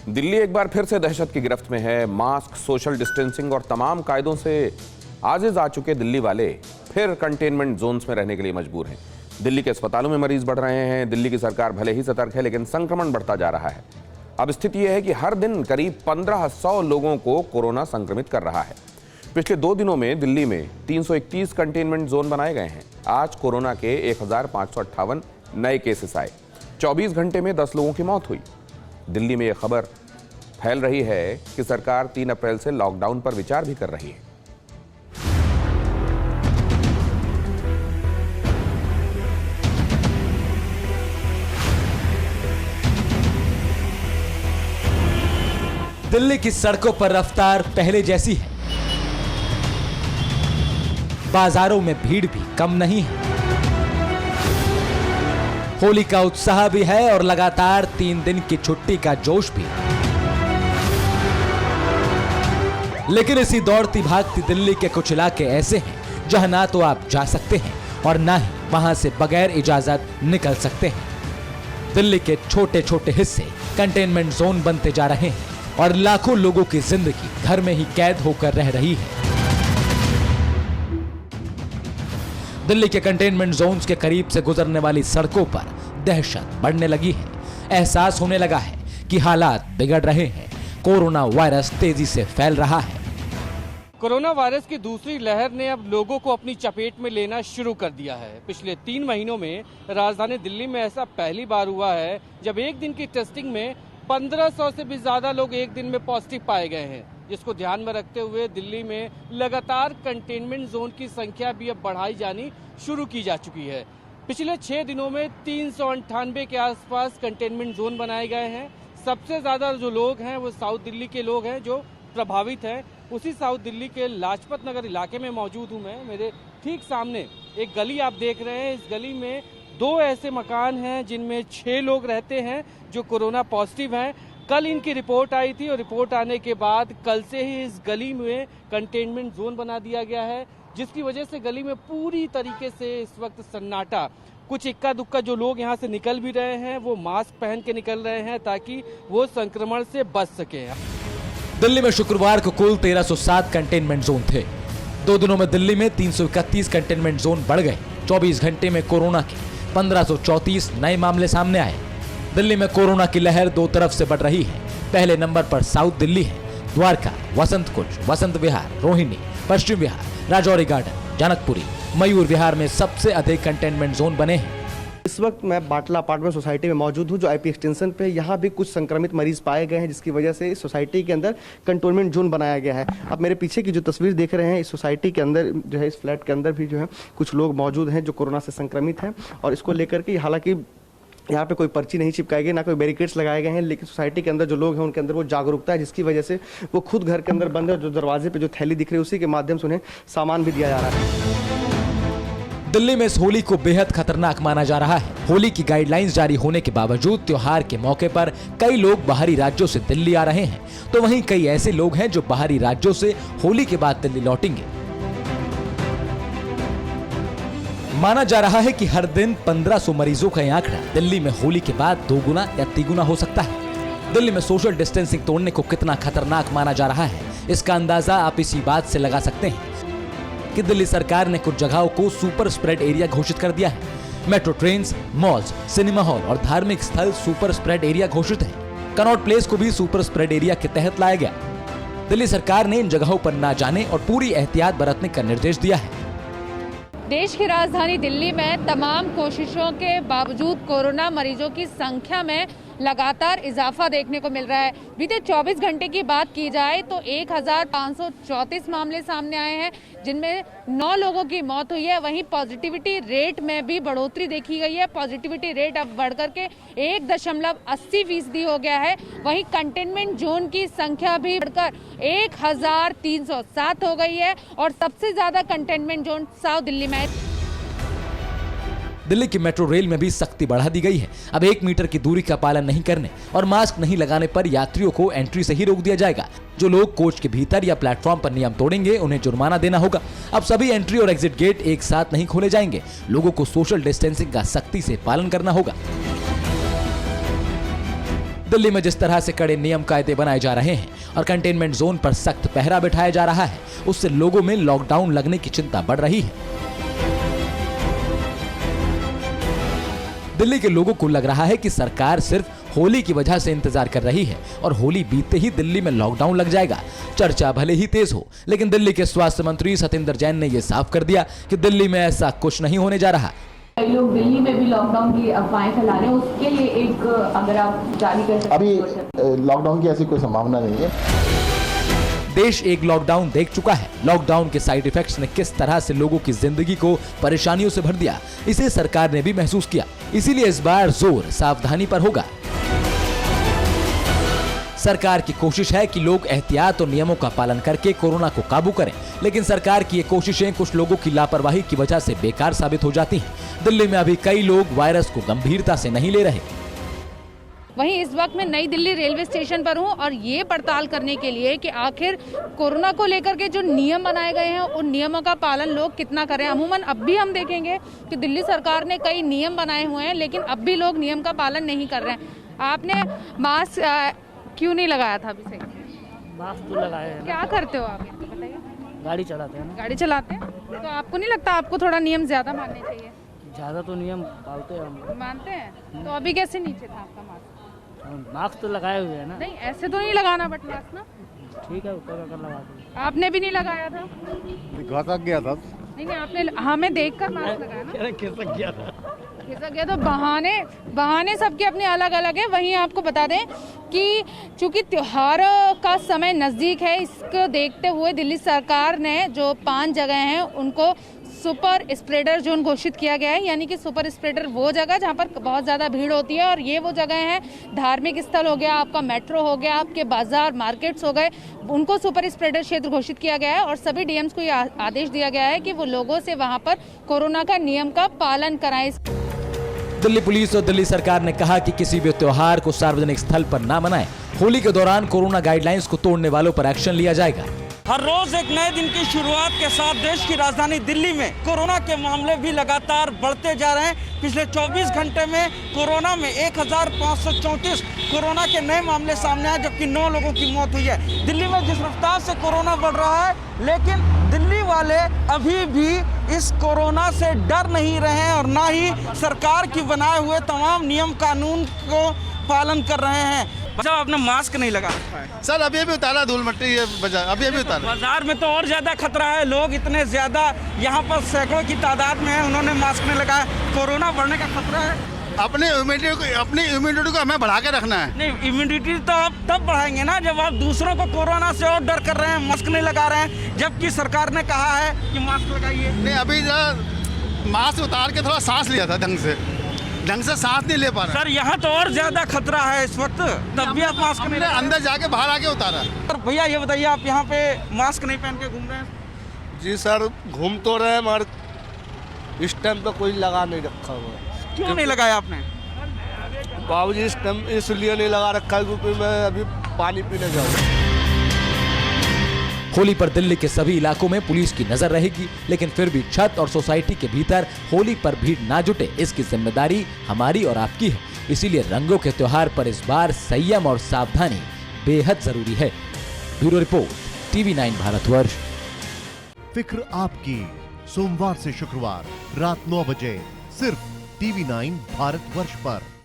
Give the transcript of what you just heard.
दिल्ली एक बार फिर से दहशत की गिरफ्त में है। मास्क, सोशल डिस्टेंसिंग और तमाम कायदों से आजिज आ चुके दिल्ली वाले फिर कंटेनमेंट जोन्स में रहने के लिए मजबूर हैं। दिल्ली के अस्पतालों में मरीज बढ़ रहे हैं। दिल्ली की सरकार भले ही सतर्क है, लेकिन संक्रमण बढ़ता जा रहा है। अब स्थिति यह है कि हर दिन करीब 1500 लोगों को कोरोना संक्रमित कर रहा है। पिछले 2 दिनों में दिल्ली में 331 कंटेनमेंट जोन बनाए गए हैं। आज कोरोना के 1558 नए केसेस आए। 24 घंटे में 10 लोगों की मौत हुई। दिल्ली में यह खबर फैल रही है कि सरकार 3 अप्रैल से लॉकडाउन पर विचार भी कर रही है। दिल्ली की सड़कों पर रफ्तार पहले जैसी है। बाजारों में भीड़ भी कम नहीं है। होली का उत्साह भी है और लगातार 3 दिन की छुट्टी का जोश भी। लेकिन इसी दौड़ती भागती दिल्ली के कुछ इलाके ऐसे हैं जहां ना तो आप जा सकते हैं और ना ही वहां से बगैर इजाजत निकल सकते हैं। दिल्ली के छोटे छोटे हिस्से कंटेनमेंट जोन बनते जा रहे हैं और लाखों लोगों की जिंदगी घर में ही कैद होकर रह रही है। दिल्ली के कंटेनमेंट जोन्स के करीब से गुजरने वाली सड़कों पर दहशत बढ़ने लगी है। एहसास होने लगा है कि हालात बिगड़ रहे हैं। कोरोना वायरस तेजी से फैल रहा है। कोरोना वायरस की दूसरी लहर ने अब लोगों को अपनी चपेट में लेना शुरू कर दिया है। पिछले 3 महीनों में राजधानी दिल्ली में ऐसा पहली बार हुआ है जब एक दिन की टेस्टिंग में 1500 से भी ज्यादा लोग एक दिन में पॉजिटिव पाए गए हैं, जिसको ध्यान में रखते हुए दिल्ली में लगातार कंटेनमेंट जोन की संख्या भी अब बढ़ाई जानी शुरू की जा चुकी है। पिछले 6 दिनों में 398 के आसपास कंटेनमेंट जोन बनाए गए हैं। सबसे ज्यादा जो लोग हैं वो साउथ दिल्ली के लोग हैं जो प्रभावित हैं। उसी साउथ दिल्ली के लाजपत नगर इलाके में मौजूद हूँ मैं। मेरे ठीक सामने एक गली आप देख रहे हैं। इस गली में 2 ऐसे मकान हैं जिनमें 6 लोग रहते हैं जो कोरोना पॉजिटिव हैं। कल इनकी रिपोर्ट आई थी और रिपोर्ट आने के बाद कल से ही इस गली में कंटेनमेंट जोन बना दिया गया है, जिसकी वजह से गली में पूरी तरीके से इस वक्त सन्नाटा। कुछ इक्का दुक्का जो लोग यहाँ से निकल भी रहे हैं वो मास्क पहन के निकल रहे हैं ताकि वो संक्रमण से बच सके। दिल्ली में शुक्रवार को कुल 1307 कंटेनमेंट जोन थे। 2 दिनों में दिल्ली में 331 कंटेनमेंट जोन बढ़ गए। 24 घंटे में कोरोना के 1534 नए मामले सामने आए। दिल्ली में कोरोना की लहर 2 तरफ से बढ़ रही है। पहले नंबर पर साउथ दिल्ली है। द्वारका, वसंत कुंज, वसंत विहार, रोहिणी, पश्चिम विहार, राजौरी गार्डन, जनकपुरी, मयूर विहार में सबसे अधिक कंटेनमेंट जोन बने हैं। इस वक्त मैं बाटला अपार्टमेंट सोसाइटी में मौजूद हूं जो आईपी एक्सटेंशन पे। यहाँ भी कुछ संक्रमित मरीज पाए गए हैं, जिसकी वजह से इस सोसाइटी के अंदर कंटेनमेंट जोन बनाया गया है। आप मेरे पीछे की जो तस्वीर देख रहे हैं, इस सोसाइटी के अंदर जो है, इस फ्लैट के अंदर भी जो है कुछ लोग मौजूद हैं जो कोरोना से संक्रमित हैं। और इसको लेकर के हालांकि यहाँ पे कोई पर्ची नहीं चिपकाई गई, ना कोई बैरिकेड्स लगाए गए हैं, लेकिन सोसाइटी के अंदर जो लोग हैं उनके अंदर वो जागरूकता है, जिसकी वजह से वो खुद घर के अंदर बंद है। जो दरवाजे पे जो थैली दिख रही है उसी के माध्यम से उन्हें सामान भी दिया जा रहा है। दिल्ली में इस होली को बेहद खतरनाक माना जा रहा है। होली की गाइडलाइंस जारी होने के बावजूद त्योहार के मौके पर कई लोग बाहरी राज्यों से दिल्ली आ रहे हैं, तो वहीं कई ऐसे लोग हैं जो बाहरी राज्यों से होली के बाद दिल्ली लौटेंगे। माना जा रहा है कि हर दिन 1500 मरीजों का यह आंकड़ा दिल्ली में होली के बाद 2 गुना या 3 गुना हो सकता है। दिल्ली में सोशल डिस्टेंसिंग तोड़ने को कितना खतरनाक माना जा रहा है, इसका अंदाजा आप इसी बात से लगा सकते हैं कि दिल्ली सरकार ने कुछ जगहों को सुपर स्प्रेड एरिया घोषित कर दिया है। Metro trains, malls, cinema hall और धार्मिक स्थल सुपर स्प्रेड एरिया घोषित है। कनॉट प्लेस को भी सुपर स्प्रेड एरिया के तहत लाया गया। दिल्ली सरकार ने इन जगहों पर न जाने और पूरी एहतियात बरतने का निर्देश दिया है। देश की राजधानी दिल्ली में तमाम कोशिशों के बावजूद कोरोना मरीजों की संख्या में लगातार इजाफा देखने को मिल रहा है। बीते 24 घंटे की बात की जाए तो 1534 मामले सामने आए हैं, जिनमें 9 लोगों की मौत हुई है। वहीं पॉजिटिविटी रेट में भी बढ़ोतरी देखी गई है। पॉजिटिविटी रेट अब बढ़कर के 1.80% हो गया है। वहीं कंटेनमेंट जोन की संख्या भी बढ़कर 1307 हो गई है और सबसे ज्यादा कंटेनमेंट जोन साउथ दिल्ली में है। दिल्ली की मेट्रो रेल में भी सख्ती बढ़ा दी गई है। अब 1 मीटर की दूरी का पालन नहीं करने और मास्क नहीं लगाने पर यात्रियों को एंट्री से ही रोक दिया जाएगा। जो लोग कोच के भीतर या प्लेटफॉर्म पर नियम तोड़ेंगे उन्हें जुर्माना देना होगा। अब सभी एंट्री और एग्जिट गेट एक साथ नहीं खोले जाएंगे। लोगों को सोशल डिस्टेंसिंग का सख्ती से पालन करना होगा। दिल्ली में जिस तरह से कड़े नियम कायदे बनाए जा रहे हैं और कंटेनमेंट जोन पर सख्त पहरा बिठाया जा रहा है, उससे लोगों में लॉकडाउन लगने की चिंता बढ़ रही है। दिल्ली के लोगों को लग रहा है कि सरकार सिर्फ होली की वजह से इंतजार कर रही है और होली बीतते ही दिल्ली में लॉकडाउन लग जाएगा। चर्चा भले ही तेज हो, लेकिन दिल्ली के स्वास्थ्य मंत्री सत्येंद्र जैन ने यह साफ कर दिया कि दिल्ली में ऐसा कुछ नहीं होने जा रहा। कई लोग दिल्ली में भी लॉकडाउन की अफवाहें फैला रहे हैं, उसके लिए एक अगर आप जारी कर सकते अभी हैं। लॉकडाउन की ऐसी कोई संभावना नहीं है। देश एक लॉकडाउन देख चुका है। लॉकडाउन के साइड इफेक्ट्स ने किस तरह से लोगों की जिंदगी को परेशानियों से भर दिया, इसे सरकार ने भी महसूस किया। इसीलिए इस बार जोर सावधानी पर होगा। सरकार की कोशिश है कि लोग एहतियात और नियमों का पालन करके कोरोना को काबू करें, लेकिन सरकार की ये कोशिशें कुछ लोगों की लापरवाही की वजह से बेकार साबित हो जाती हैं। दिल्ली में अभी कई लोग वायरस को गंभीरता से नहीं ले रहे। वहीं इस वक्त मैं नई दिल्ली रेलवे स्टेशन पर हूं और ये पड़ताल करने के लिए कि आखिर कोरोना को लेकर के जो नियम बनाए गए हैं उन नियमों का पालन लोग कितना कर रहे हैं। अमूमन अब भी हम देखेंगे कि दिल्ली सरकार ने कई नियम बनाए हुए हैं, लेकिन अब भी लोग नियम का पालन नहीं कर रहे हैं। आपने मास्क क्यों नहीं लगाया था अभी से? मास्क तो लगाए हैं। क्या करते हो आप? बताइए। गाड़ी चलाते हैं ना। गाड़ी चलाते हैं, तो आपको नहीं लगता आपको थोड़ा नियम ज्यादा मानने चाहिए? ज़्यादा तो नियम पालते हैं हम। मानते हैं, तो अभी कैसे नीचे था आपका मास्क? मास्क तो लगाए हुए हैं ना। नहीं, ऐसे तो नहीं लगाना बट मास्क ना। ठीक है, ऊपर कर लगा दो। आपने भी नहीं लगाया था? घातक गया था। नहीं, आपने हमें देखकर मास्क लगाया ना। खिसक गया था। खिसक गया तो बहाने सबके अपने अलग अलग है। वहीं आपको बता दें कि चूंकि त्योहार का समय नज़दीक है, इसको देखते हुए दिल्ली सरकार ने जो 5 जगह हैं उनको सुपर स्प्रेडर जोन घोषित किया गया है। यानी कि सुपर स्प्रेडर वो जगह जहाँ पर बहुत ज़्यादा भीड़ होती है, और ये वो जगह है, धार्मिक स्थल हो गया, आपका मेट्रो हो गया, आपके बाजार मार्केट्स हो गए, उनको सुपर स्प्रेडर क्षेत्र घोषित किया गया है। और सभी डीएम्स को ये आदेश दिया गया है कि वो लोगों से वहाँ पर कोरोना का नियम का पालन कराएं। दिल्ली पुलिस और दिल्ली सरकार ने कहा कि किसी भी त्योहार को सार्वजनिक स्थल पर ना मनाएं। होली के दौरान कोरोना गाइडलाइंस को तोड़ने वालों पर एक्शन लिया जाएगा। हर रोज एक नए दिन की शुरुआत के साथ देश की राजधानी दिल्ली में कोरोना के मामले भी लगातार बढ़ते जा रहे हैं। पिछले 24 घंटे में कोरोना में 1534 कोरोना के नए मामले सामने आए, जबकि 9 लोगों की मौत हुई है। दिल्ली में जिस रफ्तार से कोरोना बढ़ रहा है, लेकिन दिल्ली वाले अभी भी इस कोरोना से डर नहीं रहे हैं और ना ही सरकार की बनाए हुए तमाम नियम कानून को पालन कर रहे हैं। जब आपने मास्क नहीं लगा रखा है सर, अभी उतारा धूल मट्टी ये बाजार, अभी उतारा। बाजार में तो और ज्यादा खतरा है। लोग इतने ज्यादा यहाँ पर सैकड़ों की तादाद में है, उन्होंने मास्क नहीं लगाया। कोरोना बढ़ने का खतरा है। अपनी इम्यूनिटी को हमें बढ़ा के रखना है। नहीं, इम्यूनिटी तो आप तब बढ़ाएंगे ना जब आप दूसरों को कोरोना से और डर कर रहे हैं, मास्क नहीं लगा रहे हैं, जबकि सरकार ने कहा है कि मास्क लगाइए। नहीं, अभी मास्क उतार के थोड़ा सांस लिया था, ढंग से सांस नहीं ले पा रहा। सर, यहाँ तो और ज्यादा खतरा है इस वक्त, तब भी आप मास्क नहीं लगा। अंदर जाके बाहर आके उतारा। सर भैया ये बताइए, आप यहाँ पे मास्क नहीं पहन के घूम रहे हैं? जी सर, घूम तो रहे हैं मगर इस टाइम पे कोई लगा नहीं रखा हुआ है। क्यों नहीं लगाया आपने? बाबूजी इस टाइम इसलिए नहीं लगा रखा है क्योंकि मैं अभी पानी पीने जाऊँ। होली पर दिल्ली के सभी इलाकों में पुलिस की नजर रहेगी, लेकिन फिर भी छत और सोसाइटी के भीतर होली पर भीड़ ना जुटे, इसकी जिम्मेदारी हमारी और आपकी है। इसीलिए रंगों के त्योहार पर इस बार संयम और सावधानी बेहद जरूरी है। Bureau report, TV9 Bharatvarsh. फिक्र आपकी, सोमवार से शुक्रवार रात 9 बजे सिर्फ TV9 भारतवर्ष पर।